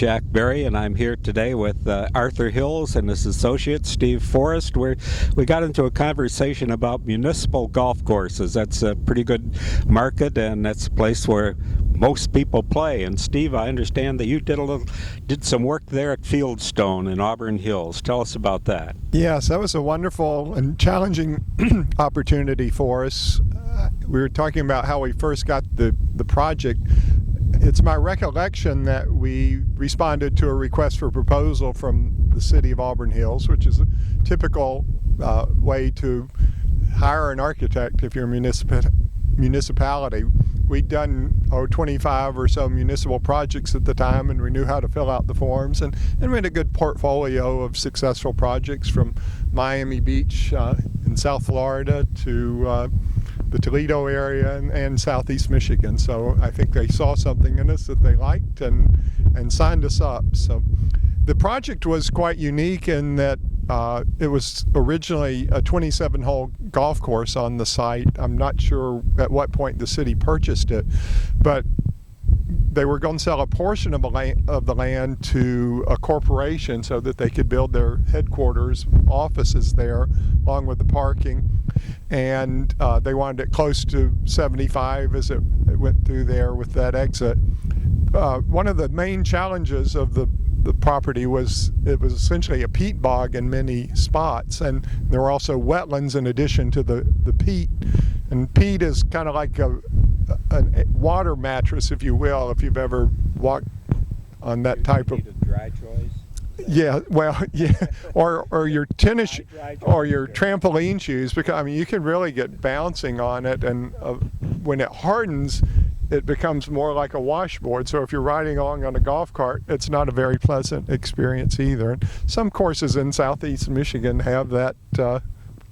Jack Berry, and I'm here today with Arthur Hills and his associate, Steve Forrest. We got into a conversation about municipal golf courses. That's a pretty good market, and that's a place where most people play. And Steve, I understand that you did some work there at Fieldstone in Auburn Hills. Tell us about that. Yes, that was a wonderful and challenging opportunity for us. We were talking about how we first got the project. It's my recollection that we responded to a request for proposal from the city of Auburn Hills, which is a typical way to hire an architect if you're a municipality. We'd done 25 or so municipal projects at the time, and we knew how to fill out the forms, and we had a good portfolio of successful projects from Miami Beach in South Florida to the Toledo area and southeast Michigan. So I think they saw something in us that they liked and signed us up. So the project was quite unique in that it was originally a 27-hole golf course on the site. I'm not sure at what point the city purchased it, but they were going to sell a portion of the land to a corporation so that they could build their headquarters, offices there, along with the parking. And they wanted it close to 75 as it went through there with that exit. One of the main challenges of the property was it was essentially a peat bog in many spots, and there were also wetlands in addition to the peat. And peat is kind of like a water mattress, if you will, if you've ever walked on that type of dry choice. Yeah, well, yeah, or your tennis or your trampoline shoes, because I mean you can really get bouncing on it, and when it hardens, it becomes more like a washboard. So if you're riding along on a golf cart, it's not a very pleasant experience either. And some courses in southeast Michigan have that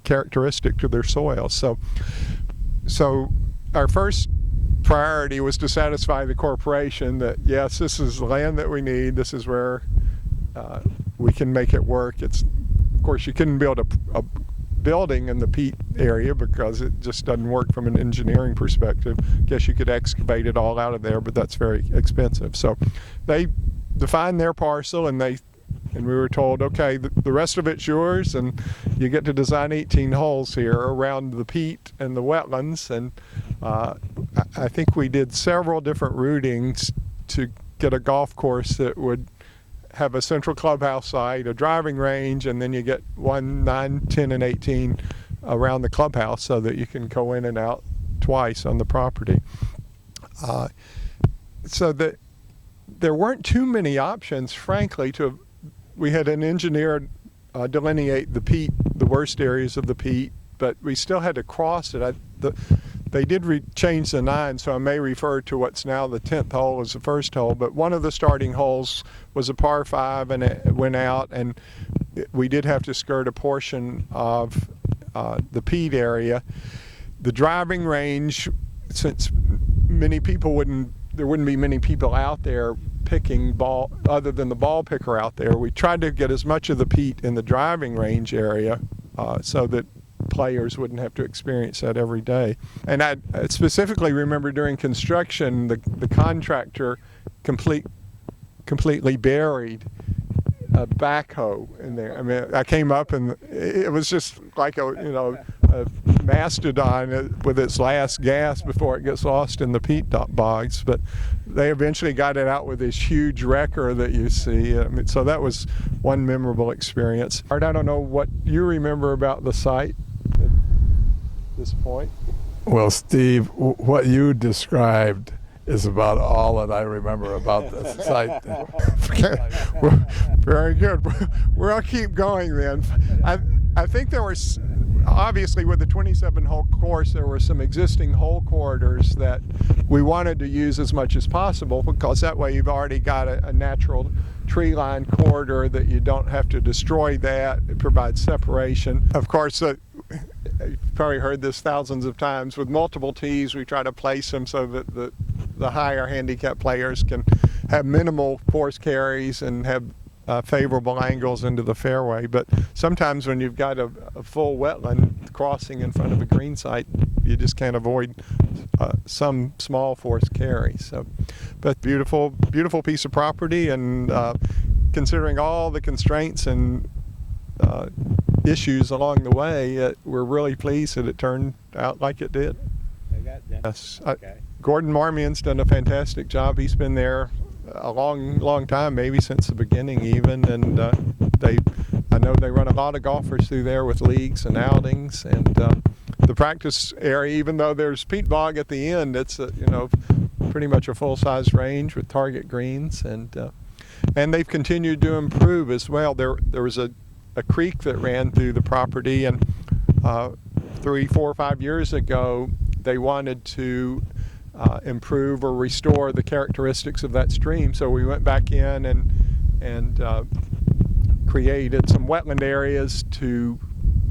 characteristic to their soil. So our first priority was to satisfy the corporation that yes, this is the land that we need. This is where we can make it work. Of course, you couldn't build a building in the peat area because it just doesn't work from an engineering perspective. Guess you could excavate it all out of there, but that's very expensive. So they defined their parcel, and we were told, okay, the rest of it's yours, and you get to design 18 holes here around the peat and the wetlands. And I think we did several different routings to get a golf course that would have a central clubhouse site, a driving range, and then you get 1, 9, 10, and 18 around the clubhouse so that you can go in and out twice on the property. So that there weren't too many options, frankly. We had an engineer delineate the worst areas of the peat, but we still had to cross it. They did change the 9, so I may refer to what's now the 10th hole as the first hole, but one of the starting holes was a par 5, and it went out, and we did have to skirt a portion of the peat area. The driving range, since there wouldn't be many people out there picking ball other than the ball picker out there, we tried to get as much of the peat in the driving range area so that players wouldn't have to experience that every day. And I specifically remember during construction, the contractor completely buried a backhoe in there. I mean, I came up and it was just like a mastodon with its last gas before it gets lost in the peat bogs. But they eventually got it out with this huge wrecker that you see. I mean, so that was one memorable experience. Art, I don't know what you remember about the site at this point. Well, Steve, what you described is about all that I remember about the site. Very good. We'll keep going then. I think there was, obviously with the 27-hole course, there were some existing hole corridors that we wanted to use as much as possible, because that way you've already got a natural tree line corridor that you don't have to destroy that. It provides separation. Of course, you've probably heard this thousands of times. With multiple tees, we try to place them so that the higher handicap players can have minimal force carries and have favorable angles into the fairway. But sometimes when you've got a full wetland crossing in front of a green site, you just can't avoid some small forest carry. So, but beautiful piece of property, and considering all the constraints and issues along the way, we're really pleased that it turned out like it did. Yes. Okay. Gordon Marmion's done a fantastic job. He's been there a long time, maybe since the beginning even, and I know they run a lot of golfers through there with leagues and outings, and the practice area, even though there's peat bog at the end, it's pretty much a full-size range with target greens, and they've continued to improve as well. There was a creek that ran through the property, and 3, 4, 5 years ago they wanted to improve or restore the characteristics of that stream. So we went back in and created some wetland areas to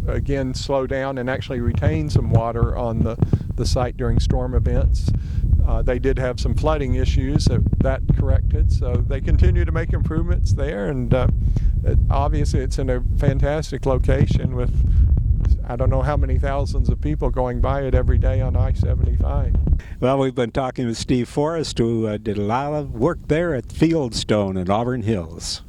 again slow down and actually retain some water on the site during storm events. They did have some flooding issues that corrected, so they continue to make improvements there, and obviously it's in a fantastic location with I don't know how many thousands of people going by it every day on I-75. Well, we've been talking with Steve Forrest, who did a lot of work there at Fieldstone in Auburn Hills.